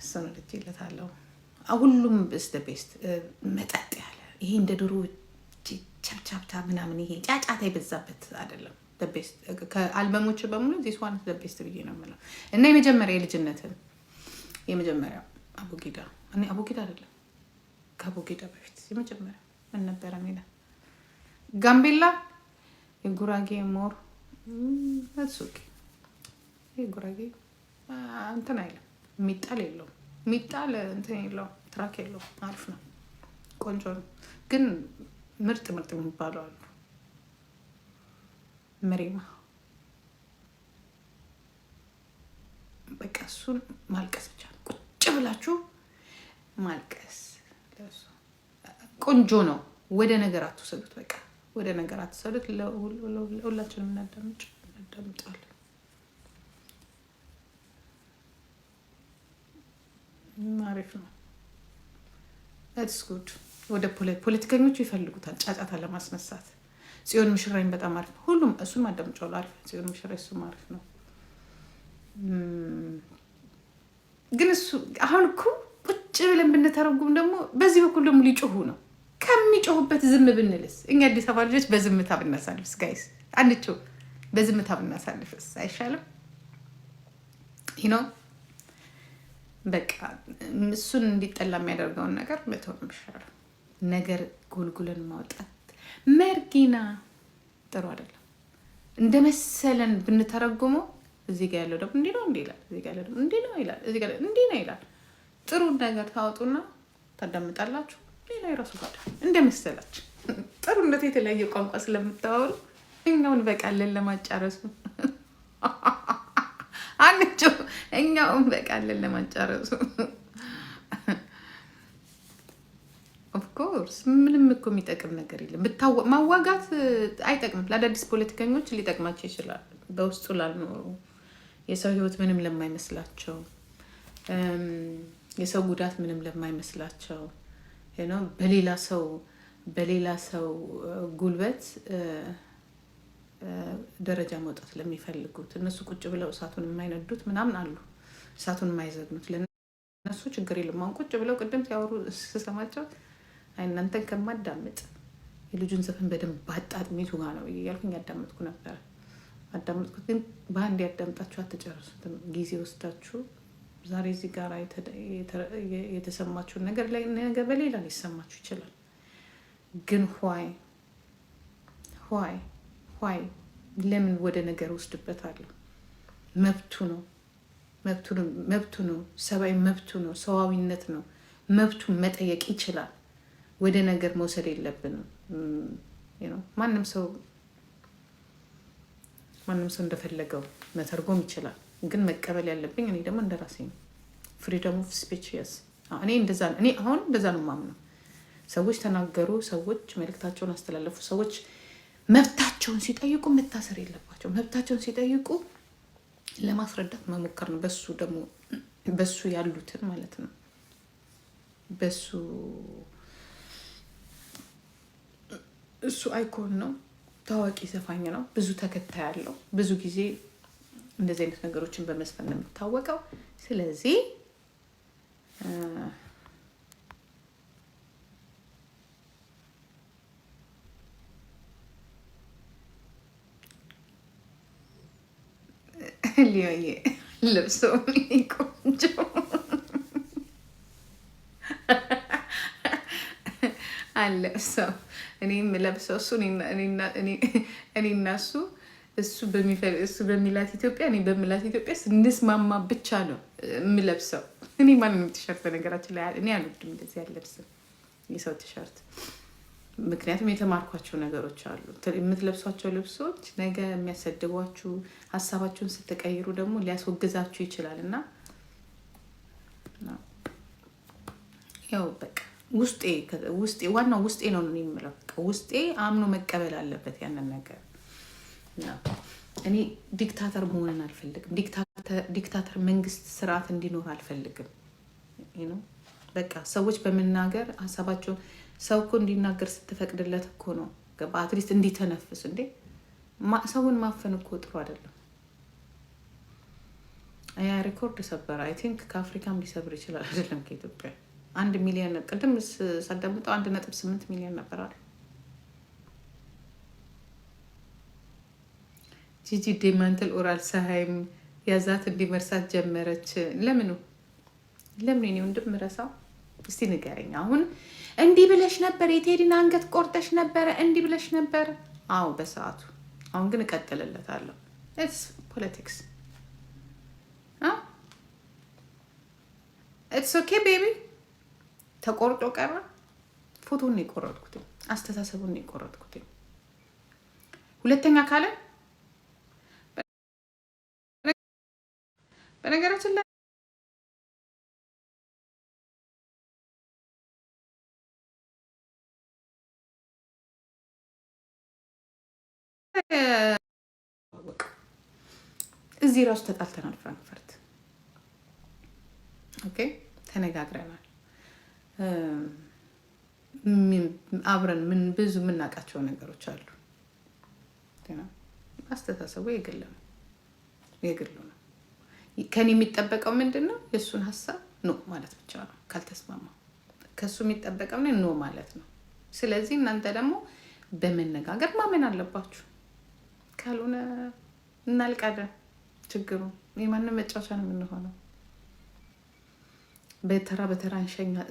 እሱን ልጅለታለሁ። ሁሉም በስተ ቤስት መጠጥ ያለ ይሄ እንደ ድሮ ቻፕቻፕታ ምናምን ይሄ ጫጫታ የበዛበት አይደለም። ቤስት ከአልበሞች በሙሉ ዚስ ዋን ቤስት ብዬ ነው የምለው። እና የመጀመሪያ የልጅነትን የመጀመሪያው አቡጊዳ እኔ አቡጊዳ አይደለም ከአቡጊዳ በፊት የመጀመሪያ ምን ነበረ ሚላ ጋምቤላ የጉራጌ ሞር እሱቂ የጉራጌ እንትን አይልም የሚጣል የለውም የሚጣል እንትን የለውም ትራክ የለውም። አሪፍ ነው ቆንጆ ነው። ግን ምርጥ የሚባሉ አሉ። መሪማ በቃ እሱን ማልቀስ ብቻ ነው። ቁጭ ብላችሁ ማልቀስ ለሱ ቆንጆ ነው። ወደ ነገር አትወሰዱት። በቃ ወደ ነገር አትወሰዱት። ሁላችንም እናዳምጣለን። አሪፍ ነው። that's good። ወደ ፖለቲከኞቹ ይፈልጉታል ጫጫታ ለማስነሳት። ጽዮን ምሽራይን በጣም አሪፍ ነው። ሁሉም እሱን ማዳምጫው አሪፍ ነው። ጽዮን ምሽራይ እሱም አሪፍ ነው። ግን እሱ አሁን እኮ ቁጭ ብለን ብንተረጉም ደግሞ በዚህ በኩል ደግሞ ሊጮሁ ነው። ከሚጮሁበት ዝም ብንልስ? እኛ አዲስ አበባ ልጆች በዝምታ ብናሳልፍስ? ጋይስ አንቺው በዝምታ ብናሳልፍስ አይሻልም? ይሄ ነው በቃ እሱን እንዲጠላ የሚያደርገውን ነገር መተው ነው የሚሻለው። ነገር ጎልጉለን ማውጣት መርጊና ጥሩ አይደለም። እንደመሰለን ብንተረጉመው እዚህ ጋር ያለው ደግሞ እንዲህ ነው እንዲህ ይላል፣ እዚህ ጋር ያለው ደግሞ እንዲህ ነው ይላል፣ እዚህ ጋር እንዲህ ነው ይላል። ጥሩ ነገር ታወጡና ታዳምጣላችሁ። ሌላ የራሱ ጋር እንደመሰላችሁ ጥሩነት የተለያየ ቋንቋ ስለምታወሩ እኛውን በቃለን ለማጫረሱ አንቺ እኛውን በቃለን ለማጫረሱ ኦፍኮርስ ምንም እኮ የሚጠቅም ነገር የለም። ማዋጋት አይጠቅምም። ለአዳዲስ ፖለቲከኞች ሊጠቅማቸው ይችላል። በውስጡ ላልኖሩ የሰው ህይወት ምንም ለማይመስላቸው የሰው ጉዳት ምንም ለማይመስላቸው ነው በሌላ ሰው ጉልበት ደረጃ መውጣት ለሚፈልጉት እነሱ ቁጭ ብለው እሳቱን የማይነዱት ምናምን አሉ። እሳቱን የማይዘግኑት ለነሱ ችግር የለም። አሁን ቁጭ ብለው ቅድም ሲያወሩ ስሰማቸው እናንተን ከማዳምጥ የልጁን ዘፈን በደንብ ባጣጥሚቱ ጋር ነው እያልኩኝ ያዳመጥኩ ነበር። አዳመጥኩት ግን በአንድ ያዳምጣችሁ አትጨርሱትም። ጊዜ ወስዳችሁ ዛሬ እዚህ ጋር የተሰማችሁን ነገር ላይ ነገ በሌላ ሊሰማችሁ ይችላል። ግን ኋይ ለምን ወደ ነገር ወስድበታለሁ? መብቱ ነው። ሰብአዊ መብቱ ነው። ሰዋዊነት ነው። መብቱን መጠየቅ ይችላል። ወደ ነገር መውሰድ የለብንም። ማንም ሰው እንደፈለገው መተርጎም ይችላል። ግን መቀበል ያለብኝ እኔ ደግሞ እንደራሴ ነው። ፍሪደም ኦፍ ስፒች የስ እኔ አሁን እንደዛ ነው የማምነው። ሰዎች ተናገሩ፣ ሰዎች መልእክታቸውን አስተላለፉ። ሰዎች መብታቸውን ሲጠይቁ መታሰር የለባቸው። መብታቸውን ሲጠይቁ ለማስረዳት መሞከር ነው። በሱ ያሉትን ማለት ነው። እሱ አይኮን ነው። ታዋቂ ዘፋኝ ነው። ብዙ ተከታይ ያለው ብዙ ጊዜ እንደዚህ አይነት ነገሮችን በመስፈን ነው የሚታወቀው። ስለዚህ ሊዮዬ ልብሶ ቆንጆ አለብሰው እኔ የምለብሰው እሱ በሚላት ኢትዮጵያ እኔ በሚላት ኢትዮጵያ ስንስማማ ብቻ ነው የምለብሰው። እኔ ማንንም ቲሸርት ነገራችን ላይ እኔ አልወድም እንደዚህ አልለብስም የሰው ቲሸርት። ምክንያቱም የተማርኳቸው ነገሮች አሉ። የምትለብሷቸው ልብሶች ነገ የሚያሰድቧችሁ፣ ሀሳባችሁን ስትቀይሩ ደግሞ ሊያስወግዛችሁ ይችላል እና ያው በቃ ውስጤ ዋናው ውስጤ ነው የምለው። ውስጤ አምኖ መቀበል አለበት ያንን ነገር። እኔ ዲክታተር መሆንን አልፈልግም። ዲክታተር መንግስት ስርዓት እንዲኖር አልፈልግም። በቃ ሰዎች በመናገር ሀሳባቸው ሰው እኮ እንዲናገር ስትፈቅድለት እኮ ነው ገባ። አትሊስት እንዲተነፍስ ሰውን ማፈን እኮ ጥሩ አይደለም። ያ ሪኮርድ ሰበረ። አይ ቲንክ ከአፍሪካም ሊሰብር ይችላል አይደለም ከኢትዮጵያ 1 ሚሊዮን ቅድም ሳዳምጠው 1.8 ሚሊዮን ነበር አይደል? ጂጂ ዴማንትል ኦራል ሰሃይም ያዛት እንዲመርሳት ጀመረች። ለምን ነው እንደምረሳው? እስቲ ንገረኝ። አሁን እንዲህ ብለሽ ነበር፣ የቴዲን አንገት ቆርጠሽ ነበረ፣ እንዲህ ብለሽ ነበር። አዎ በሰዓቱ። አሁን ግን እቀጥልለታለሁ። ኢትስ ፖለቲክስ። ኢትስ ኦኬ ቤቢ። ተቆርጦ ቀረ። ፎቶን ነው የቆረጥኩት፣ አስተሳሰቡን ነው የቆረጥኩት። ሁለተኛ ካለ በነገራችን ላይ እዚህ ራሱ ተጣልተናል። ፍራንክፈርት ኦኬ ተነጋግረናል። አብረን ብዙ የምናውቃቸው ነገሮች አሉ። አስተሳሰቡ የግል ነው። ከኔ የሚጠበቀው ምንድን ነው? የእሱን ሀሳብ ኖ ማለት ብቻ ነው። ካልተስማማ ከእሱ የሚጠበቀው ኖ ማለት ነው። ስለዚህ እናንተ ደግሞ በመነጋገር ማመን አለባችሁ። ካልሆነ እናልቃለን። ችግሩ የማንም መጫወቻ ነው የምንሆነው። በተራ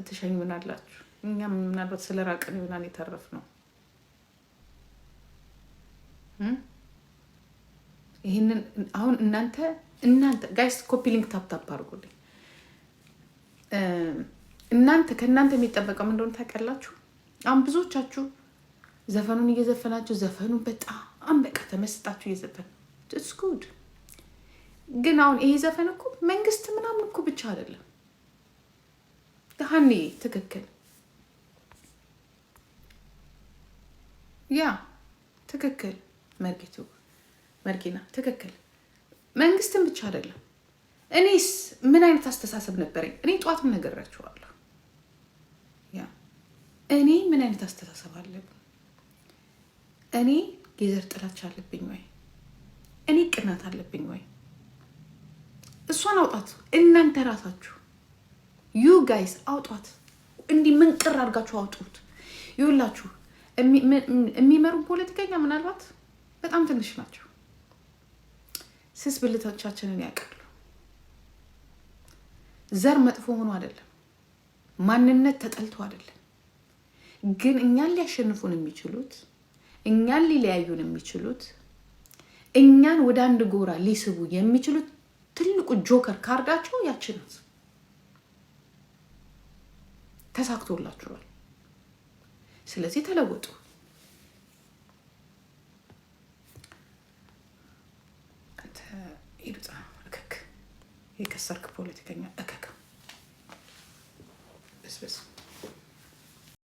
ትሸኙናላችሁ። እኛም ምናልባት ስለ ራቅን ይሆናል የተረፍነው። ይህንን አሁን እናንተ ጋይስ ኮፒ ሊንክ ታፕ አድርጉልኝ። ከእናንተ የሚጠበቀው ምን እንደሆነ ታውቃላችሁ? አሁን ብዙዎቻችሁ ዘፈኑን እየዘፈናችሁ ዘፈኑ በጣም በቃ ተመስጣችሁ እየዘፈን ኢትስ ጉድ። ግን አሁን ይሄ ዘፈን እኮ መንግስት ምናምን እኮ ብቻ አይደለም። ሀኒ ትክክል፣ ያ ትክክል፣ መርጊና ትክክል። መንግስትን ብቻ አይደለም። እኔስ ምን አይነት አስተሳሰብ ነበረኝ? እኔ ጠዋትም ነገራችኋለሁ። ያ እኔ ምን አይነት አስተሳሰብ አለብኝ? እኔ የዘር ጥላቻ አለብኝ ወይ? እኔ ቅናት አለብኝ ወይ? እሷን አውጣት። እናንተ ራሳችሁ ዩ ጋይስ አውጧት። እንዲህ ምንቅር አድርጋችሁ አውጡት። ይኸውላችሁ የሚመሩ ፖለቲከኛ ምናልባት በጣም ትንሽ ናቸው። ስስ ብልቶቻችንን ያውቃሉ። ዘር መጥፎ ሆኖ አይደለም፣ ማንነት ተጠልቶ አይደለም። ግን እኛን ሊያሸንፉን የሚችሉት፣ እኛን ሊለያዩን የሚችሉት፣ እኛን ወደ አንድ ጎራ ሊስቡ የሚችሉት ትልቁ ጆከር ካርዳቸው ያቺ ናት። ተሳክቶላችኋል። ስለዚህ ተለወጡ። አንተ ይዱጣ እከክ የከሰርክ ፖለቲከኛ እከክ በስበስ